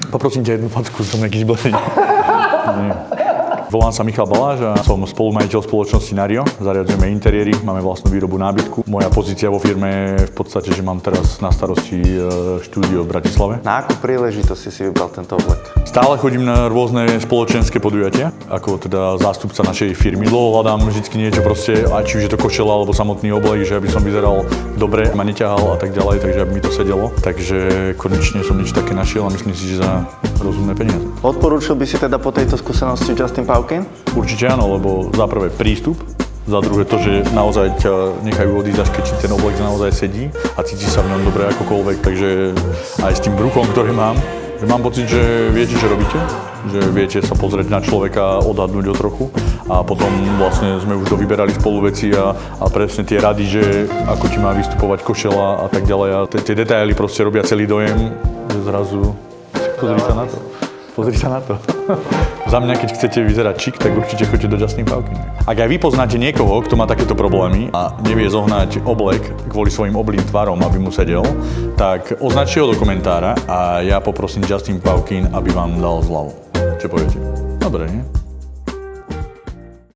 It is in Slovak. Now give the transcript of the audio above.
Poprosím ťa jednu facku, som nejaký zblený. Volám sa Michal Baláš a som spolumajiteľ spoločnosti Nario. Zariadzujeme interiéry, máme vlastnú výrobu nábytku. Moja pozícia vo firme je v podstate, že mám teraz na starosti štúdio v Bratislave. Na akú príležitosť si vybral tento oblek? Stále chodím na rôzne spoločenské podujatia, ako teda zástupca našej firmy. Dlho hľadám vždycky niečo proste, či už je to košela alebo samotný oblek, že aby som vyzeral dobre, ma neťahal a tak ďalej, takže aby mi to sedelo. Takže konečne som niečo také našiel a myslím si, že za rozumné peniaze. Odporúčil by si teda po tejto skúsenosti Justin Paukin? Určite áno, lebo za prvé prístup, za druhé to, že naozaj ťa nechajú odísť, až keď ti ten oblek naozaj sedí a cítiš sa v ňom dobre akokoľvek, takže aj s tým bruchom, ktorý mám, že mám pocit, že viete, čo robíte, že viete sa pozrieť na človeka, odhadnúť ho trochu a potom vlastne sme už dovyberali spolu veci a presne tie rady, že ako ti má vystupovať košela a tak ďalej a tie detaily proste robia celý dojem, že zrazu pozri sa na to. Za mňa, keď chcete vyzerať čik, tak určite choďte do Justin Paukin. Ak aj vy poznáte niekoho, kto má takéto problémy a nevie zohnať oblek kvôli svojim oblým tvarom, aby mu sedel, tak označte ho do komentára a ja poprosím Justin Paukin, aby vám dal zľavu. Čo poviete? Dobre, nie?